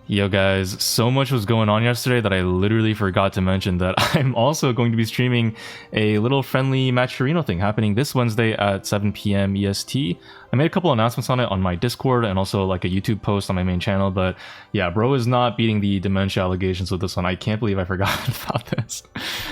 Yo guys, so much was going on yesterday that I literally forgot to mention that I'm also going to be streaming a little friendly Matcherino thing happening this Wednesday at 7 p.m. EST. I made a couple announcements on it on my Discord and also like a YouTube post on my main channel, but yeah, bro is not beating the dementia allegations with this one. I can't believe I forgot about this.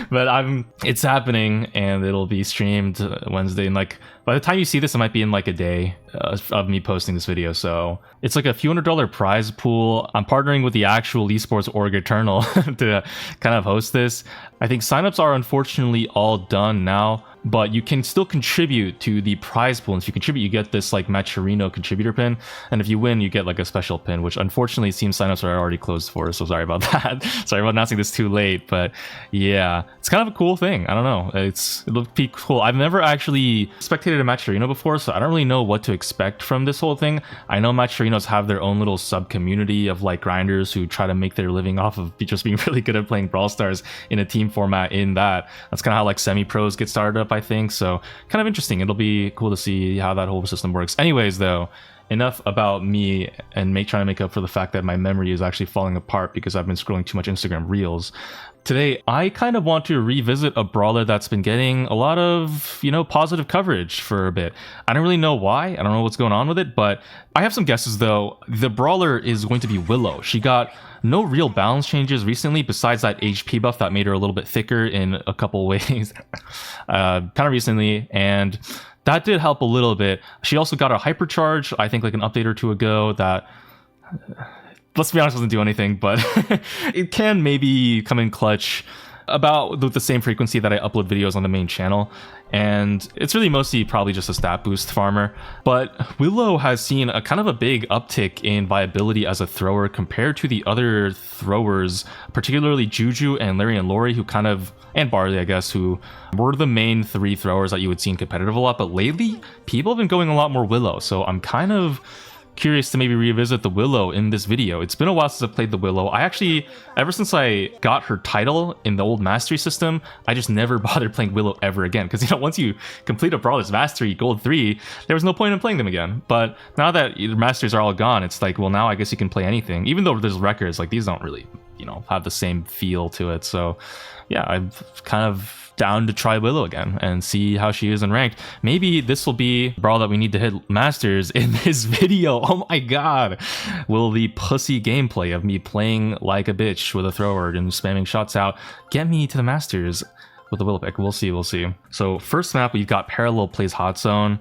But it's happening and it'll be streamed Wednesday, and like by the time you see this, it might be in like a day of me posting this video. So it's like a few $100 prize pool. I'm partnering with the actual esports org Eternal to kind of host this. I think signups are unfortunately all done now, but you can still contribute to the prize pool. And if you contribute, you get this like Matcherino contributor pin. And if you win, you get like a special pin, which unfortunately it seems signups are already closed for. So sorry about that. Sorry about announcing this too late, but yeah, it's kind of a cool thing. I don't know. It'll be cool. I've never actually spectated a Matcherino before, so I don't really know what to expect from this whole thing. I know Matcherinos have their own little sub community of like grinders who try to make their living off of just being really good at playing Brawl Stars in a team format in that. That's kind of how like semi-pros get started up, I think. So kind of interesting. It'll be cool to see how that whole system works. Anyways, though, enough about me and trying to make up for the fact that my memory is actually falling apart because I've been scrolling too much Instagram Reels. Today, I kind of want to revisit a brawler that's been getting a lot of, positive coverage for a bit. I don't really know why. I don't know what's going on with it, but I have some guesses though. The brawler is going to be Willow. She got no real balance changes recently besides that HP buff that made her a little bit thicker in a couple ways kind of recently, and that did help a little bit. She also got a hypercharge, I think like an update or two ago that... let's be honest, doesn't do anything, but it can maybe come in clutch about with the same frequency that I upload videos on the main channel. And it's really mostly probably just a stat boost farmer. But Willow has seen a kind of a big uptick in viability as a thrower compared to the other throwers, particularly Juju and Larry and Lori, and Barley, I guess, who were the main three throwers that you would see in competitive a lot. But lately, people have been going a lot more Willow. So I'm kind of curious to maybe revisit the Willow in this video. It's been a while since I've played the Willow. I actually, ever since I got her title in the old mastery system, I just never bothered playing Willow ever again. Because, once you complete a Brawler's Mastery Gold 3, there was no point in playing them again. But now that the Masters are all gone, it's like, well, now I guess you can play anything. Even though there's records, like these don't really, have the same feel to it. So yeah, I'm kind of down to try Willow again and see how she is in ranked. Maybe this will be Brawl that we need to hit Masters in this video. Oh my god. Will the pussy gameplay of me playing like a bitch with a thrower and spamming shots out get me to the Masters with the Willow pick? We'll see. So first map, we've got Parallel plays Hot Zone.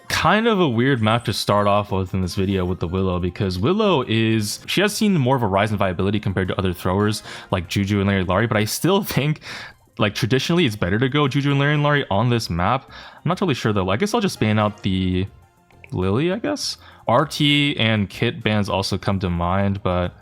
Kind of a weird map to start off with in this video with the Willow, because Willow she has seen more of a rise in viability compared to other throwers like Juju and Larry, but I still think like traditionally it's better to go Juju and Larry on this map. I'm not totally sure though. I guess I'll just ban out the Lily, I guess. RT and Kit bans also come to mind, but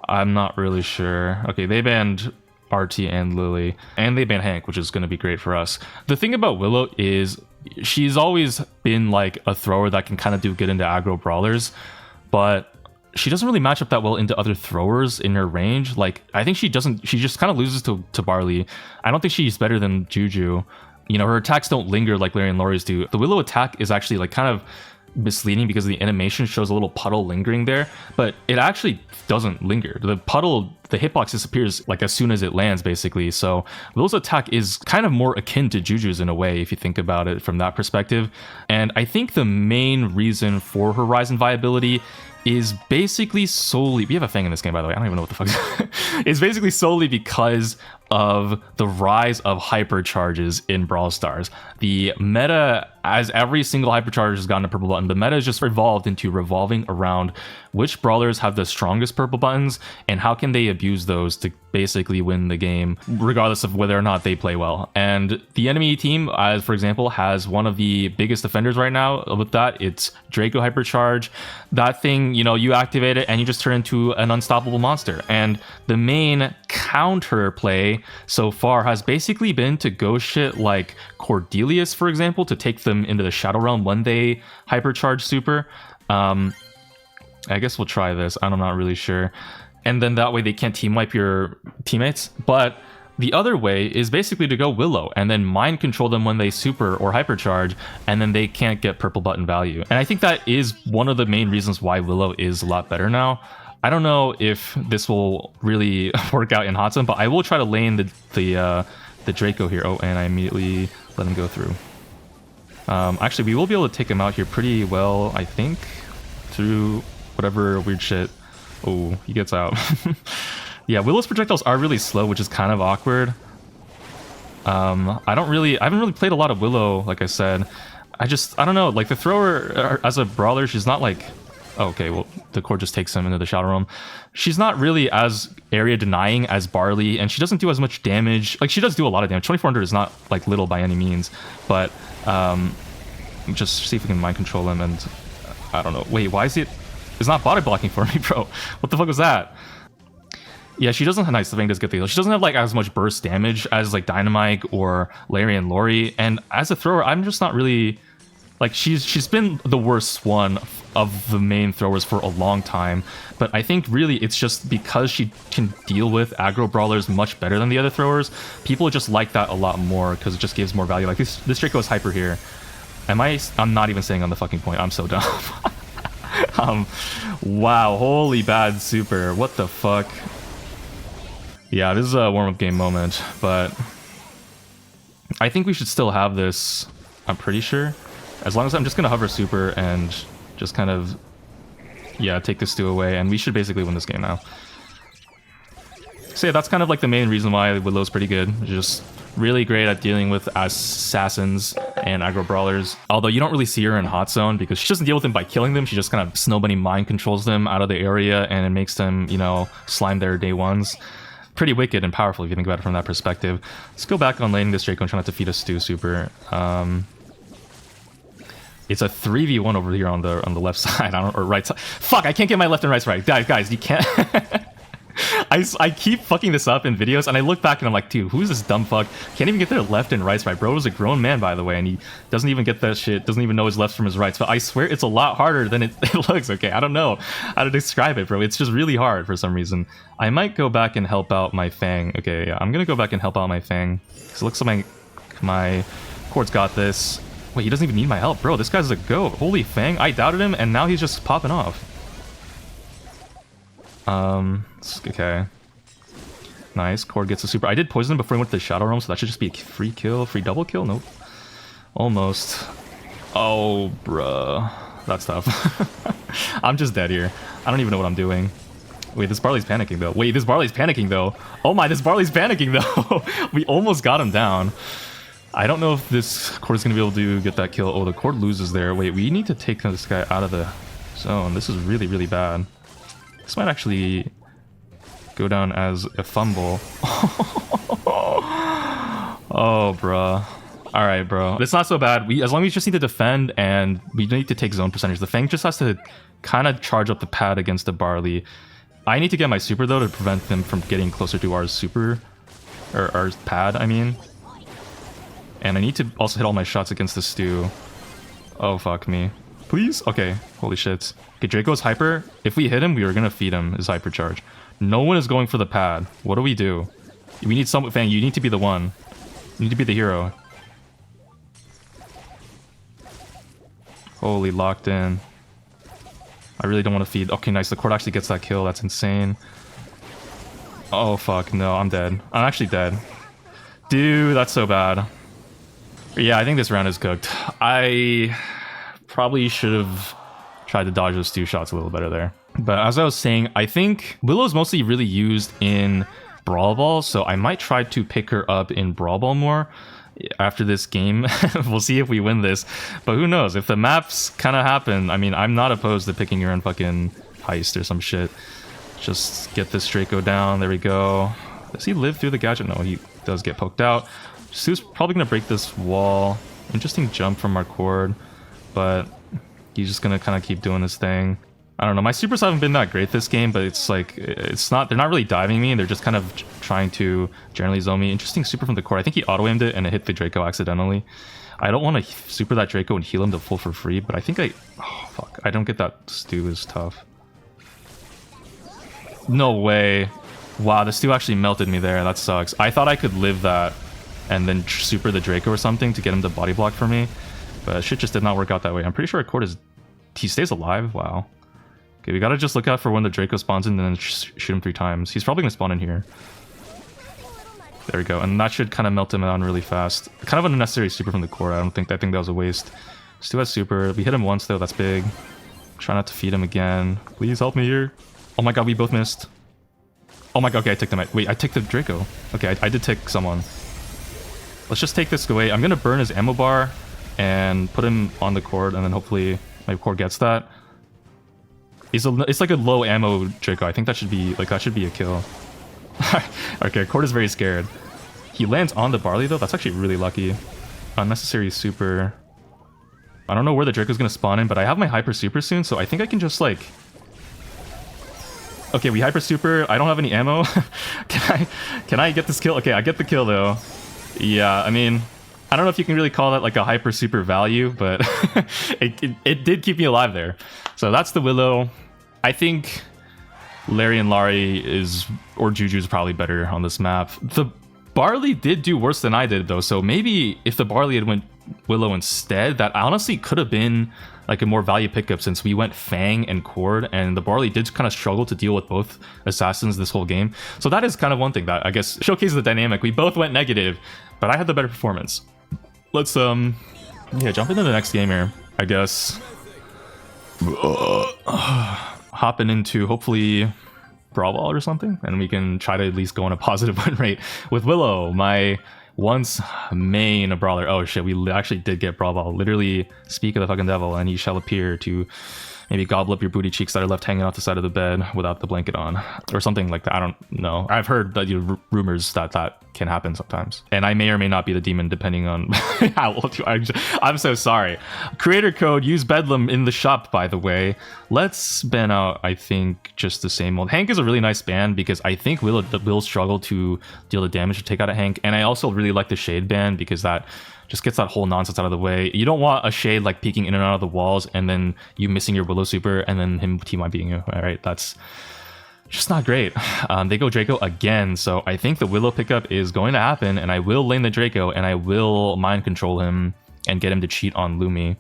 I'm not really sure. Okay, they banned RT and Lily, and they banned Hank, which is going to be great for us. The thing about Willow is she's always been like a thrower that can kind of do good into aggro brawlers, but she doesn't really match up that well into other throwers in her range. Like, I think she just kind of loses to Barley. I don't think she's better than Juju. Her attacks don't linger like Larry and Lori's do. The Willow attack is actually like kind of misleading because the animation shows a little puddle lingering there, but it actually doesn't linger. The puddle, the hitbox disappears like as soon as it lands, basically. So Willow's attack is kind of more akin to Juju's in a way, if you think about it from that perspective. And I think the main reason for her rise in viability is basically solely... we have a Fang in this game, by the way. I don't even know what the fuck it's basically solely because of the rise of hypercharges in Brawl Stars. The meta, as every single hypercharge has gotten a purple button, the meta has just evolved into revolving around which brawlers have the strongest purple buttons and how can they abuse those to basically win the game, regardless of whether or not they play well. And the enemy team, as for example, has one of the biggest offenders right now with that. It's Draco hypercharge. That thing, you activate it and you just turn into an unstoppable monster. And the main counter play so far has basically been to go shit like Cordelius, for example, to take them into the Shadow Realm when they hypercharge super. I guess we'll try this. I'm not really sure. And then that way they can't team wipe your teammates. But the other way is basically to go Willow and then mind control them when they super or hypercharge, and then they can't get purple button value. And I think that is one of the main reasons why Willow is a lot better now. I don't know if this will really work out in hot zone, but I will try to lane the Draco here. Oh, and I immediately let him go through. Actually, we will be able to take him out here pretty well, I think, through whatever weird shit. Oh, he gets out. Yeah, Willow's projectiles are really slow, which is kind of awkward. I haven't really played a lot of Willow, like I said. I don't know, like the thrower as a brawler, she's not like, oh, okay, well, the core just takes him into the Shadow Realm. She's not really as area denying as Barley, and she doesn't do as much damage. Like, she does do a lot of damage. 2400 is not like little by any means, but just see if we can mind control him. And I don't know, wait, why is it? It's not body blocking for me, bro. What the fuck was that? Yeah, she doesn't have nice. The Fang does get the heal. She doesn't have like as much burst damage as like Dynamite or Larry and Lori. And as a thrower, I'm just not really like, she's been the worst one of the main throwers for a long time. But I think really it's just because she can deal with aggro brawlers much better than the other throwers. People just like that a lot more because it just gives more value. Like this Draco is hyper here. I'm not even saying on the fucking point. I'm so dumb. Wow, holy bad super. What the fuck? Yeah, this is a warm-up game moment, but I think we should still have this, I'm pretty sure. As long as I'm just going to hover super and just kind of, yeah, take this stew away, and we should basically win this game now. So yeah, that's kind of like the main reason why Willow's pretty good. Just really great at dealing with assassins and aggro brawlers. Although you don't really see her in hot zone because she doesn't deal with them by killing them. She just kind of snow bunny mind controls them out of the area, and it makes them, you know, slime their day ones. Pretty wicked and powerful if you think about it from that perspective. Let's go back on laning this Draco and try not to feed a stew super. It's a 3v1 over here on the left side, or right side. Fuck, I can't get my left and right right. Guys, you can't. I keep fucking this up in videos, and I look back and I'm like, dude, who's this dumb fuck? Can't even get their left and right. Bro was a grown man, by the way, and he doesn't even get that shit, doesn't even know his lefts from his rights. But I swear it's a lot harder than it looks, okay? I don't know how to describe it, bro. It's just really hard for some reason. I might go back and help out my Fang. Okay, yeah, I'm gonna go back and help out my Fang. Because it looks like my Cord's got this. Wait, he doesn't even need my help, bro. This guy's a goat. Holy Fang, I doubted him, and now he's just popping off. Okay. Nice. Cord gets a super. I did poison him before he went to the Shadow Realm, so that should just be a free kill. Free double kill? Nope. Almost. Oh, bruh. That's tough. I'm just dead here. I don't even know what I'm doing. Wait, this Barley's panicking, though. Oh my, this Barley's panicking, though. We almost got him down. I don't know if this Cord is going to be able to get that kill. Oh, the Cord loses there. Wait, we need to take this guy out of the zone. This is really, really bad. This might actually go down as a fumble. Oh, bruh. Alright, bro. It's not so bad. As long as we just need to defend and we need to take zone percentage. The Fang just has to kind of charge up the pad against the Barley. I need to get my super, though, to prevent them from getting closer to our super. Or our pad, I mean. And I need to also hit all my shots against the stew. Oh, fuck me. Please? Okay. Holy shit. Okay, Draco's hyper. If we hit him, we are going to feed him his hypercharge. No one is going for the pad. What do? We need some... Fang, you need to be the one. You need to be the hero. Holy, locked in. I really don't want to feed. Okay, nice. The Cord actually gets that kill. That's insane. Oh, fuck. No, I'm dead. I'm actually dead. Dude, that's so bad. Yeah, I think this round is cooked. I probably should have tried to dodge those 2 shots a little better there. But as I was saying, I think Willow's mostly really used in Brawl Ball, so I might try to pick her up in Brawl Ball more after this game. We'll see if we win this, but who knows? If the maps kind of happen, I mean, I'm not opposed to picking her in fucking Heist or some shit. Just get this Draco down. There we go. Does he live through the gadget? No, he does get poked out. Sue's probably going to break this wall. Interesting jump from our Cord, but he's just going to kind of keep doing his thing. I don't know. My supers haven't been that great this game, but it's like, they're not really diving me. They're just kind of trying to generally zone me. Interesting super from the Cord. I think he auto-aimed it and it hit the Draco accidentally. I don't want to super that Draco and heal him to full for free, but I think oh, fuck. I don't get that stew is tough. No way. Wow, the stew actually melted me there. That sucks. I thought I could live that and then super the Draco or something to get him to body block for me. But shit just did not work out that way. I'm pretty sure Cord he stays alive. Wow. Okay, we gotta just look out for when the Draco spawns in and then shoot him 3 times. He's probably gonna spawn in here. There we go, and that should kind of melt him down really fast. Kind of an unnecessary super from the core. I think that was a waste. Stu has super. We hit him once though, that's big. Try not to feed him again. Please help me here. Oh my god, we both missed. Oh my god, okay, I ticked him. Wait, I ticked the Draco. Okay, I did tick someone. Let's just take this away. I'm gonna burn his ammo bar and put him on the cord, and then hopefully my core gets that. It's like a low ammo Draco. I think that should be a kill. Okay, Cord is very scared. He lands on the barley though. That's actually really lucky. Unnecessary super. I don't know where the Draco's gonna spawn in, but I have my hyper super soon, so I think I can just like... Okay, we hyper super. I don't have any ammo. Can I get this kill? Okay, I get the kill though. Yeah, I mean, I don't know if you can really call that like a hyper super value, but it did keep me alive there. So that's the Willow. I think Larry and Lari or Juju's probably better on this map. The Barley did do worse than I did though, so maybe if the Barley had went Willow instead, that honestly could have been like a more value pickup, since we went Fang and Cord, and the Barley did kind of struggle to deal with both assassins this whole game. So that is kind of one thing that I guess showcases the dynamic. We both went negative, but I had the better performance. Let's yeah, jump into the next game here, I guess. Hopping into hopefully Brawl or something, and we can try to at least go on a positive win rate with Willow, my once main brawler. Oh shit, we actually did get Brawl. Literally, speak of the fucking devil, and he shall appear to maybe gobble up your booty cheeks that are left hanging off the side of the bed without the blanket on, or something like that. I don't know. I've heard that rumors that can happen sometimes, and I may or may not be the demon depending on how old you are. I'm so sorry. Creator code, use Bedlam in the shop, by the way. Let's ban out, I think, just the same old. Hank is a really nice ban because I think Willow will struggle to deal the damage to take out a Hank, and I also really like the Shade ban because that just gets that whole nonsense out of the way. You don't want a Shade like peeking in and out of the walls and then you missing your Willow super and then him team-wiping you. All right, that's just not great. They go Draco again, so I think the Willow pickup is going to happen, and I will lane the Draco and I will mind control him and get him to cheat on Lumi.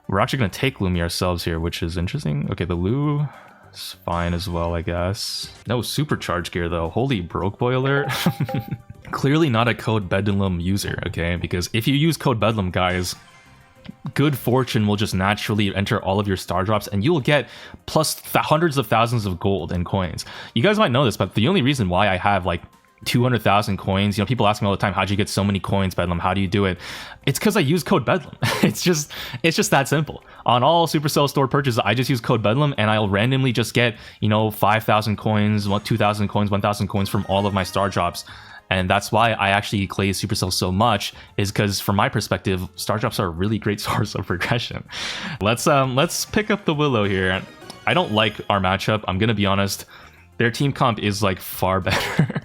We're actually going to take Lumi ourselves here, which is interesting. Okay, the Lu is fine as well, I guess. No supercharge gear though. Holy broke boy alert. Clearly not a code Bedlam user, okay? Because if you use code Bedlam, guys, good fortune will just naturally enter all of your star drops, and you'll get plus hundreds of thousands of gold and coins. You guys might know this, but the only reason why I have like 200,000 coins, you know, people ask me all the time, how'd you get so many coins, Bedlam? How do you do it? It's because I use code Bedlam. It's just that simple. On all Supercell store purchases, I just use code Bedlam, and I'll randomly just get, you know, 5,000 coins, 2,000 coins, 1,000 coins from all of my star drops. And that's why I actually clay Supercell so much, is because from my perspective, star drops are a really great source of progression. Let's pick up the Willow here. I don't like our matchup, I'm gonna be honest. Their team comp is like far better.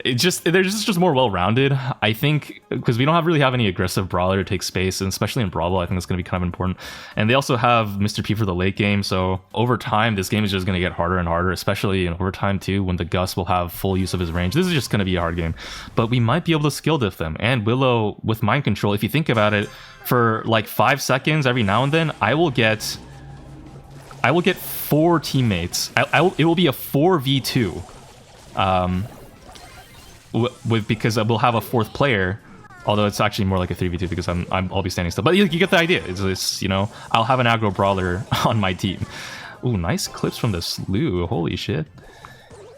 They're just more well-rounded, I think, because we don't really have any aggressive brawler to take space, and especially in Brawl, I think that's going to be kind of important. And they also have Mr. P for the late game, so over time this game is just going to get harder and harder, especially in overtime too, when the Gus will have full use of his range. This is just going to be a hard game, but we might be able to skill diff them. And Willow with mind control, if you think about it, for like 5 seconds every now and then, I will get 4 teammates. It will be a 4v2. Because we'll have a 4th player, although it's actually more like a 3v2 because I'll be standing still. But you get the idea. It's you know, I'll have an aggro brawler on my team. Ooh, nice clips from this Lu. Holy shit.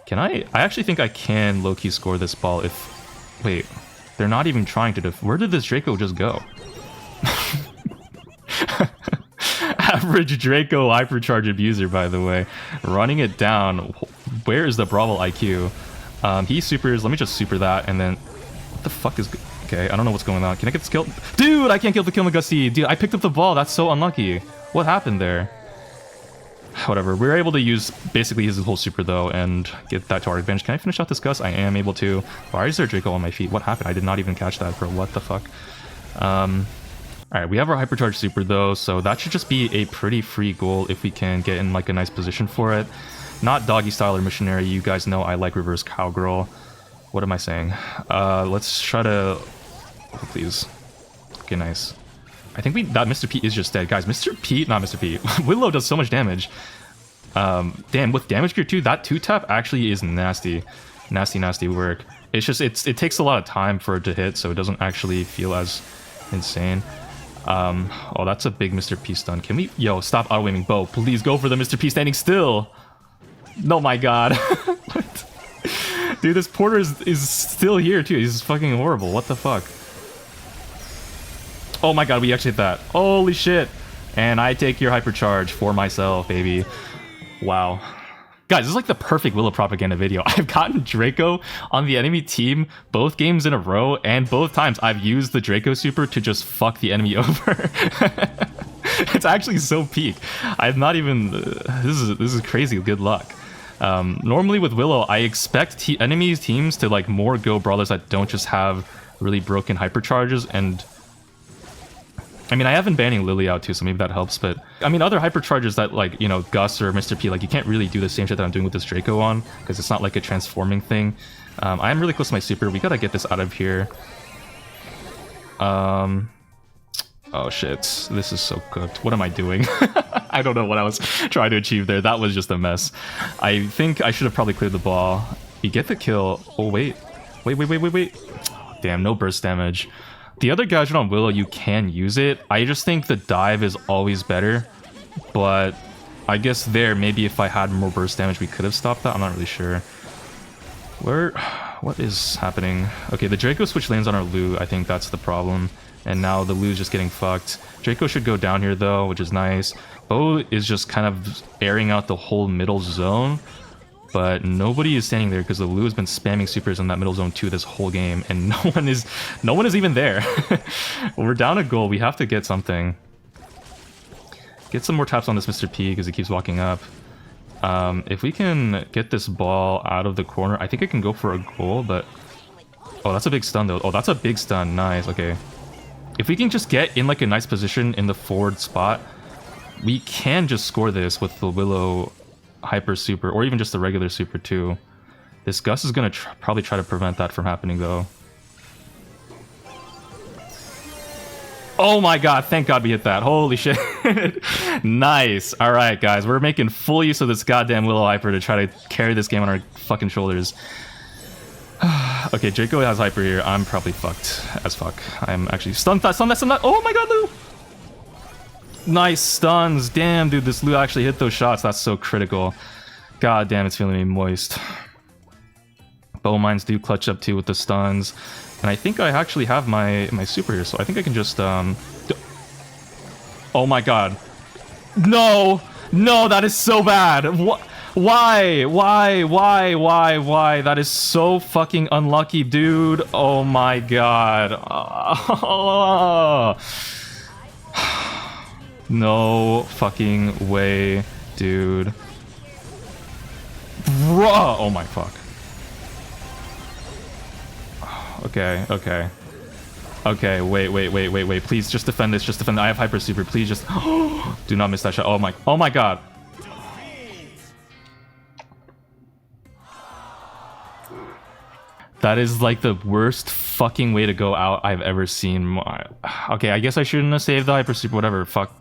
Can I actually think I can low-key score this ball if... Wait, they're not even trying to where did this Draco just go? Average Draco hypercharge abuser, by the way. Running it down. Where is the Brawl IQ? He supers, let me just super that, and then... What the fuck is... Okay, I don't know what's going on. Can I get this kill? Dude, I can't kill the kill Gussie. Dude, I picked up the ball. That's so unlucky. What happened there? Whatever. We were able to use basically his whole super, though, and get that to our advantage. Can I finish out this Gus? I am able to. Why is there Draco on my feet? What happened? I did not even catch that, bro. What the fuck? Alright, we have our hypercharge super, though, so that should just be a pretty free goal if we can get in, like, a nice position for it. Not doggy style or missionary. You guys know I like reverse cowgirl. What am I saying? Let's try to... Oh, please. Okay, nice. I think that Mr. P is just dead. Guys, Mr. P, not Mr. P. Willow does so much damage. Damn, with damage gear too, that 2-tap actually is nasty. Nasty work. It's just, it takes a lot of time for it to hit, so it doesn't actually feel as insane. Oh, that's a big Mr. P stun. Can we... Yo, stop auto-aiming bow. Please go for the Mr. P standing still. No, my god. Dude, this Porter is still here, too. He's fucking horrible. What the fuck? Oh my god, we actually hit that. Holy shit. And I take your hypercharge for myself, baby. Wow. Guys, this is like the perfect Willow propaganda video. I've gotten Draco on the enemy team both games in a row, and both times I've used the Draco super to just fuck the enemy over. It's actually so peak. I've not even... this is crazy good luck. Normally with Willow, I expect enemy teams to like more go brawlers that don't just have really broken hypercharges, and... I mean, I have been banning Lily out too, so maybe that helps, but... I mean, other hypercharges that, like, you know, Gus or Mr. P, like, you can't really do the same shit that I'm doing with this Draco on, because it's not, like, a transforming thing. I am really close to my super. We gotta get this out of here. Oh, shit. This is so cooked. What am I doing? I don't know what I was trying to achieve there. That was just a mess. I think I should have probably cleared the ball. We get the kill. Oh, wait. Wait. Damn, no burst damage. The other gadget on Willow, you can use it. I just think the dive is always better. But I guess there, maybe if I had more burst damage, we could have stopped that. I'm not really sure. What is happening? Okay, the Draco switch lanes on our Lu. I think that's the problem. And now the Lu's just getting fucked. Draco should go down here though, which is nice. Bo is just kind of airing out the whole middle zone. But nobody is standing there because the Lu has been spamming supers in that middle zone too this whole game, and no one is even there. We're down a goal. We have to get something. Get some more taps on this Mr. P because he keeps walking up. If we can get this ball out of the corner, I think I can go for a goal, but... Oh, that's a big stun though. Oh, that's a big stun. Nice, okay. If we can just get in like a nice position in the forward spot, we can just score this with the Willow hyper super, or even just the regular super too. This Gus is gonna probably try to prevent that from happening though. Oh my god, thank god we hit that. Holy shit. Nice. Alright guys, we're making full use of this goddamn Willow hyper to try to carry this game on our fucking shoulders. Okay, Draco has hyper here. I'm probably fucked as fuck. I'm actually stun that. Oh my god, Lu! Nice stuns. Damn, dude, this Lu actually hit those shots. That's so critical. God damn, it's feeling me moist. Bow mines do clutch up too with the stuns. And I think I actually have my super here, so I think I can just... Oh my god. No! No, that is so bad! Why? That is so fucking unlucky, dude. Oh my god. No fucking way, dude. Bruh! Oh my fuck. Okay, wait. Please, just defend this. Just defend. I have hyper super. Please just... Do not miss that shot. Oh my god. That is like the worst fucking way to go out I've ever seen. Okay, I guess I shouldn't have saved the hyper super, whatever. Fuck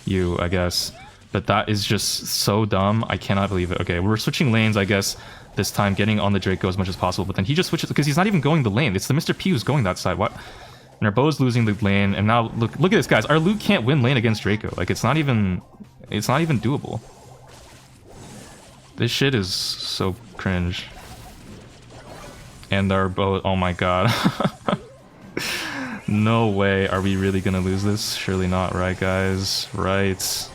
you, I guess. But that is just so dumb. I cannot believe it. Okay, we're switching lanes, I guess, this time, getting on the Draco as much as possible. But then he just switches because he's not even going the lane. It's the Mr. P who's going that side. What? And our Bo's losing the lane. And now look at this, guys. Our Lu can't win lane against Draco. Like it's not even doable. This shit is so cringe. And our Bo, oh my god. No way. Are we really gonna lose this? Surely not, right guys? Right.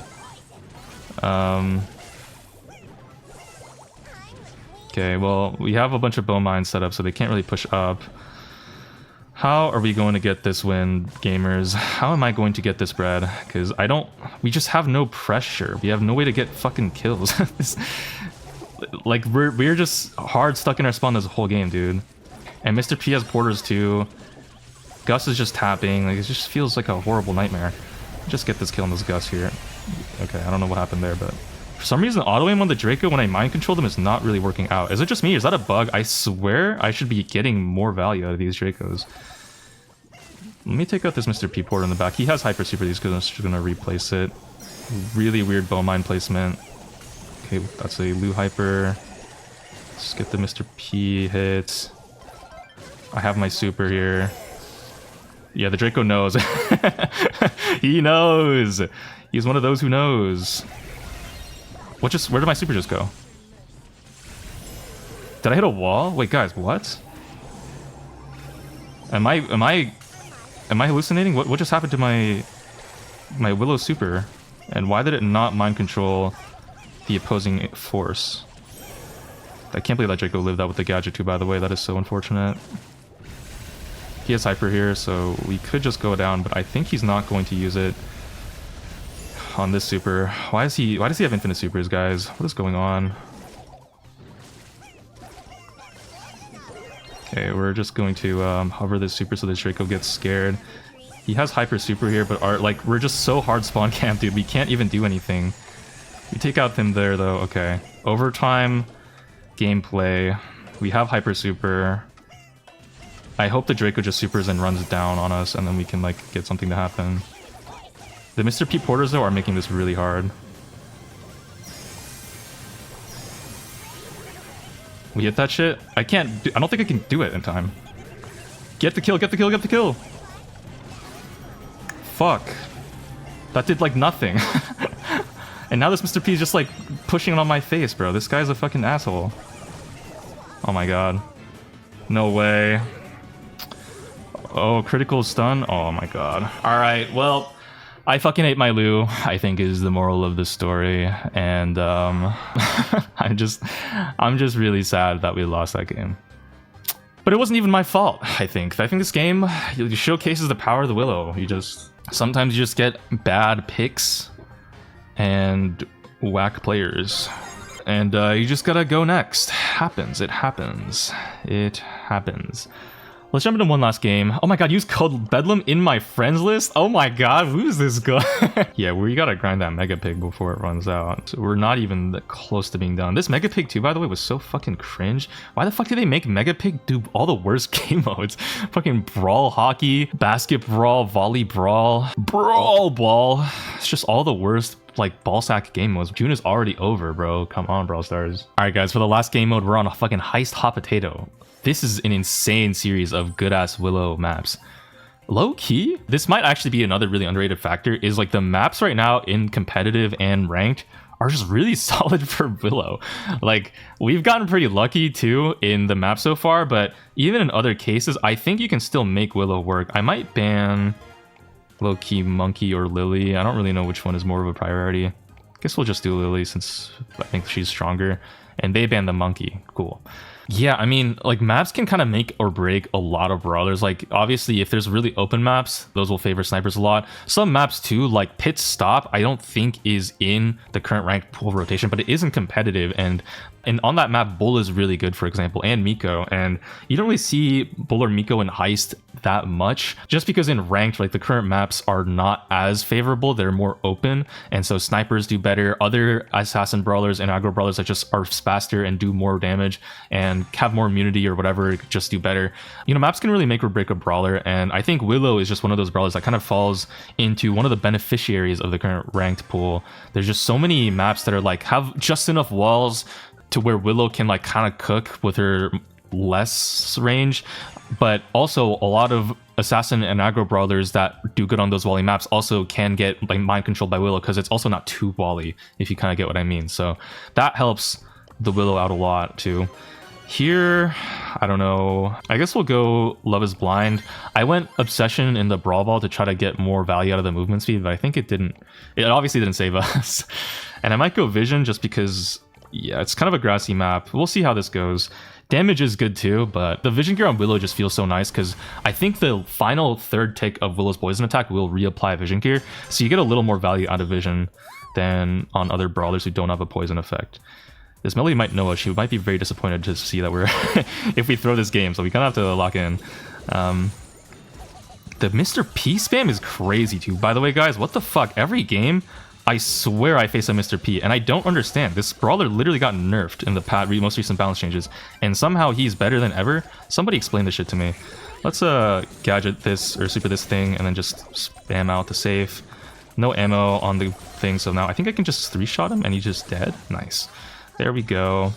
Okay, well, we have a bunch of bow mines set up, so they can't really push up. How are we going to get this win, gamers? How am I going to get this bread? Because we just have no pressure. We have no way to get fucking kills. Like, we're just hard stuck in our spawn this whole game, dude. And Mr. P has porters too. Gus is just tapping. Like, it just feels like a horrible nightmare. Just get this kill on this Gus here. Okay, I don't know what happened there, but... For some reason, auto-aim on the Draco when I mind control them is not really working out. Is it just me? Is that a bug? I swear I should be getting more value out of these Dracos. Let me take out this Mr. P porter in the back. He has hyper super. He's just gonna replace it. Really weird bow mine placement. Okay, that's a Lu hyper. Let's get the Mr. P hits. I have my super here. Yeah, the Draco knows. He knows. He's one of those who knows. Where did my super just go? Did I hit a wall? Wait, guys, what? Am I hallucinating? What just happened to my Willow super? And why did it not mind control the opposing force? I can't believe that Draco lived that with the gadget too, by the way. That is so unfortunate. He has hyper here, so we could just go down, but I think he's not going to use it on this super. Why does he have infinite supers, guys? What is going on? Okay, we're just going to hover this super so this Draco gets scared. He has hyper super here, but we're just so hard spawn camp, dude. We can't even do anything. We take out him there, though. Okay. Overtime gameplay. We have hyper super. I hope the Draco just supers and runs down on us, and then we can, like, get something to happen. The Mr. P porters, though, are making this really hard. We hit that shit? I don't think I can do it in time. Get the kill, get the kill, get the kill! Fuck. That did, like, nothing. And now this Mr. P is just, like, pushing it on my face, bro. This guy's a fucking asshole. Oh my god. No way. Oh, critical stun? Oh my god. Alright, well, I fucking ate my Lu, I think is the moral of the story. And, I'm just really sad that we lost that game. But it wasn't even my fault, I think. I think this game showcases the power of the Willow. Sometimes you just get bad picks and whack players. And you just gotta go next. It happens. Let's jump into one last game. Oh my god, use code Bedlam in my friends list? Oh my god, who's this guy? Yeah, we gotta grind that Mega Pig before it runs out. So we're not even that close to being done. This Mega Pig too, by the way, was so fucking cringe. Why the fuck did they make Mega Pig do all the worst game modes? Fucking Brawl Hockey, Basket Brawl, Volley Brawl, Brawl Ball. It's just all the worst, like, ball sack game modes. June is already over, bro. Come on, Brawl Stars. Alright guys, for the last game mode, we're on a fucking Heist Hot Potato. This is an insane series of good-ass Willow maps. Low-key, this might actually be another really underrated factor, is like the maps right now in competitive and ranked are just really solid for Willow. Like, we've gotten pretty lucky too in the map so far, but even in other cases, I think you can still make Willow work. I might ban low-key Monkey or Lily. I don't really know which one is more of a priority. I guess we'll just do Lily since I think she's stronger. And they ban the Monkey. Cool. Yeah, I mean, like, maps can kind of make or break a lot of brawlers. Like, obviously, if there's really open maps, those will favor snipers a lot. Some maps, too, like Pit Stop, I don't think is in the current ranked pool rotation, but it is in competitive. And on that map, Bull is really good, for example, and Miko. And you don't really see Bull or Miko in Heist that much, just because in ranked, like, the current maps are not as favorable. They're more open, and so snipers do better. Other assassin brawlers and aggro brawlers that just are faster and do more damage and have more immunity or whatever just do better. You know, maps can really make or break a brawler, and I think Willow is just one of those brawlers that kind of falls into one of the beneficiaries of the current ranked pool. There's just so many maps that are like have just enough walls to where Willow can like kind of cook with her less range, but also a lot of assassin and aggro brawlers that do good on those wally maps also can get like mind controlled by Willow because it's also not too wally, if you kind of get what I mean. So that helps the Willow out a lot too. Here, I don't know. I guess we'll go Love is Blind. I went Obsession in the Brawl Ball to try to get more value out of the movement speed, but I think it didn't. It obviously didn't save us. And I might go Vision just because, yeah, it's kind of a grassy map. We'll see how this goes. Damage is good too, but the Vision Gear on Willow just feels so nice because I think the final third tick of Willow's Poison attack will reapply Vision Gear, so you get a little more value out of Vision than on other brawlers who don't have a poison effect. This Melody might know us. She might be very disappointed to see that we're if we throw this game, so we kind of have to lock in. The Mr. P spam is crazy too. By the way, guys, what the fuck? Every game, I swear I face a Mr. P, and I don't understand. This brawler literally got nerfed in the most recent balance changes, and somehow he's better than ever. Somebody explain this shit to me. Let's gadget this or super this thing, and then just spam out the safe. No ammo on the thing, so now I think I can just 3-shot him, and he's just dead. Nice. There we go.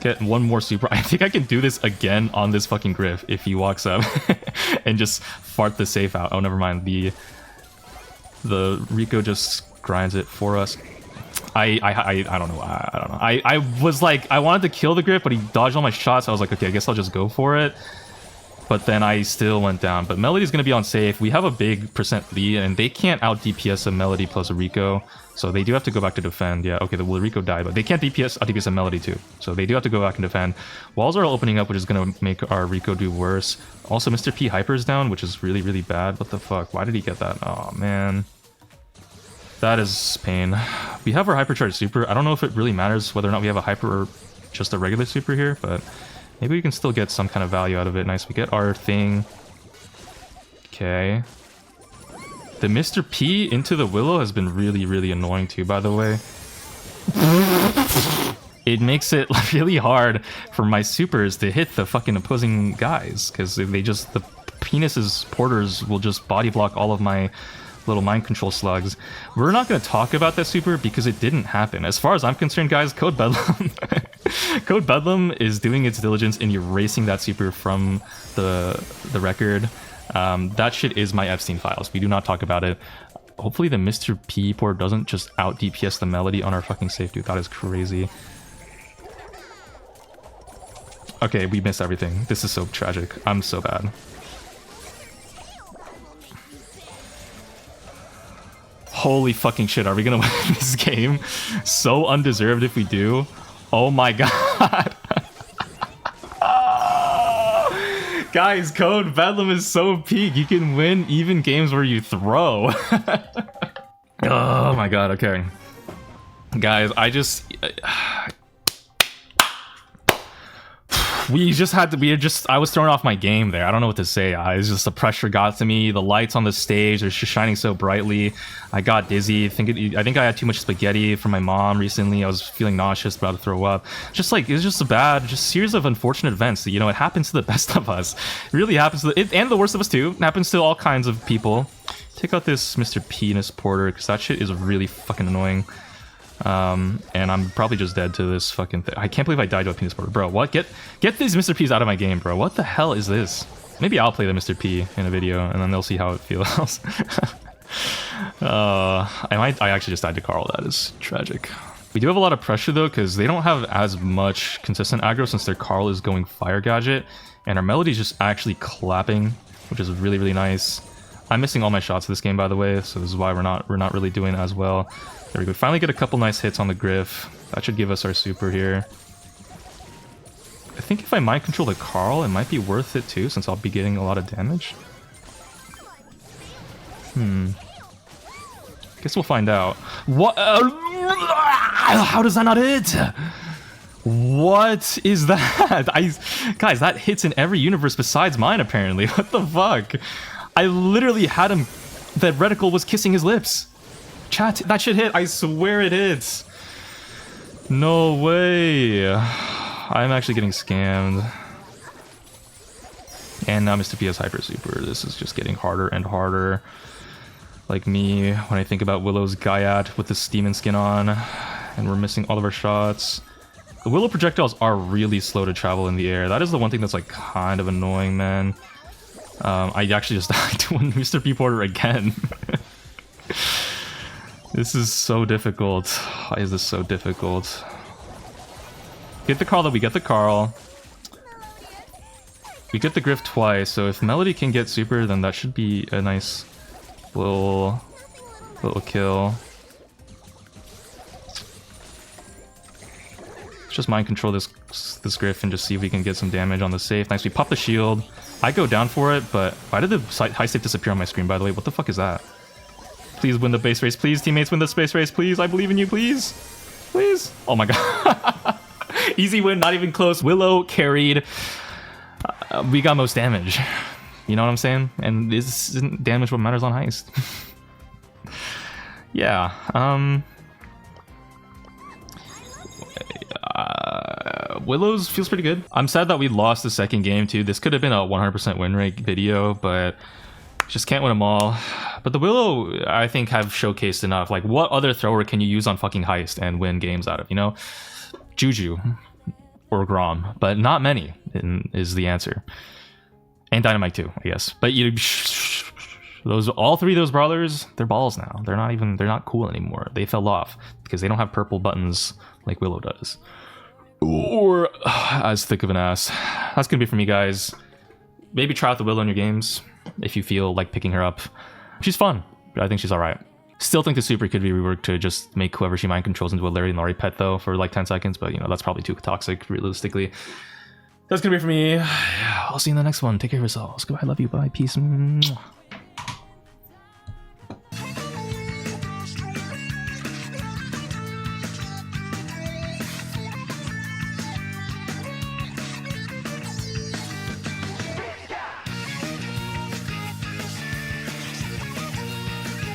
Get one more super. I think I can do this again on this fucking Griff if he walks up and just fart the safe out. Oh, never mind. The Rico just grinds it for us. I don't know. I don't know. I was like, I wanted to kill the Griff, but he dodged all my shots. I was like, okay, I guess I'll just go for it. But then I still went down. But Melody's going to be on safe. We have a big % lead, and they can't out DPS a Melody plus a Rico. So they do have to go back to defend. Yeah, okay, the Rico died, but they can't DPS a Melody too. So they do have to go back and defend. Walls are all opening up, which is going to make our Rico do worse. Also, Mr. P hypers down, which is really, really bad. What the fuck? Why did he get that? Oh, man. That is pain. We have our hypercharge super. I don't know if it really matters whether or not we have a hyper or just a regular super here, but maybe we can still get some kind of value out of it. Nice, we get our thing. Okay. The Mr. P into the Willow has been really, really annoying too, by the way. It makes it really hard for my supers to hit the fucking opposing guys, because the penis's porters will just body block all of my little mind control slugs. We're not going to talk about that super because it didn't happen. As far as I'm concerned, guys, Code Bedlam Code Bedlam is doing its diligence in erasing that super from the record. That shit is my Epstein files. We do not talk about it. Hopefully the Mr. P port doesn't just out DPS the Melody on our fucking safe, dude. That is crazy. Okay, we missed everything. This is so tragic. I'm so bad. Holy fucking shit, are we gonna win this game? So undeserved if we do. Oh my god. Guys, Code Bedlam is so peak. You can win even games where you throw. Oh my god, okay. Guys, I was thrown off my game there. I don't know what to say. It's just the pressure got to me. The lights on the stage are just shining so brightly. I got dizzy. I think I had too much spaghetti from my mom recently. I was feeling nauseous, about to throw up. Just like, it was just a bad, series of unfortunate events. You know, it happens to the best of us. It really happens to and the worst of us too. It happens to all kinds of people. Take out this Mr. Penis Porter, because that shit is really fucking annoying. And I'm probably just dead to this fucking thing. I can't believe I died to a penis porter. Bro, what? Get these Mr. P's out of my game, bro. What the hell is this? Maybe I'll play the Mr. P in a video, and then they'll see how it feels. I actually just died to Carl. That is tragic. We do have a lot of pressure, though, because they don't have as much consistent aggro since their Carl is going Fire Gadget, and our Melody's just actually clapping, which is really, really nice. I'm missing all my shots this game, by the way, so this is why we're not really doing as well. There we go. Finally get a couple nice hits on the Griff. That should give us our super here. I think if I mind control the Carl, it might be worth it too, since I'll be getting a lot of damage. Guess we'll find out. What? How does that not hit? What is that? Guys, that hits in every universe besides mine, apparently. What the fuck? I literally had him... That reticle was kissing his lips. Chat, that shit hit. I swear it hits. No way. I'm actually getting scammed. And now Mr. P has Hyper Super. This is just getting harder and harder. Like me, when I think about Willow's Gaiat with the demon skin on, and we're missing all of our shots. The Willow projectiles are really slow to travel in the air. That is the one thing that's like kind of annoying, man. I actually just died to one Mr. P Porter again. This is so difficult. Why is this so difficult? Get the Carl, though. We get the Carl. We get the Griff twice, so if Melody can get super, then that should be a nice little kill. Let's just mind control this Griff and just see if we can get some damage on the safe. Nice, we pop the shield. I go down for it, but why did the high safe disappear on my screen, by the way? What the fuck is that? Please win the base race. Please, teammates, win the space race. Please, I believe in you. Please. Please. Oh my god. Easy win, not even close. Willow carried. We got most damage. You know what I'm saying? And this isn't damage what matters on Heist. Yeah, Willow's feels pretty good. I'm sad that we lost the second game too. This could have been a 100% win rate video, but just can't win them all. But the Willow, I think, have showcased enough. Like, what other thrower can you use on fucking Heist and win games out of, you know? Juju or Grom, but not many is the answer. And Dynamite too, I guess. But you, all three of those brawlers, they're balls now. They're not cool anymore. They fell off because they don't have purple buttons like Willow does. Or as thick of an ass. That's gonna be for me, guys. Maybe try out the Willow in your games if you feel like picking her up. She's fun. I think she's alright. Still think the super could be reworked to just make whoever she mind controls into a Larry and Laurie pet though for like 10 seconds, but you know, that's probably too toxic realistically. That's gonna be for me. I'll see you in the next one. Take care of yourselves. Goodbye, love you, bye, peace.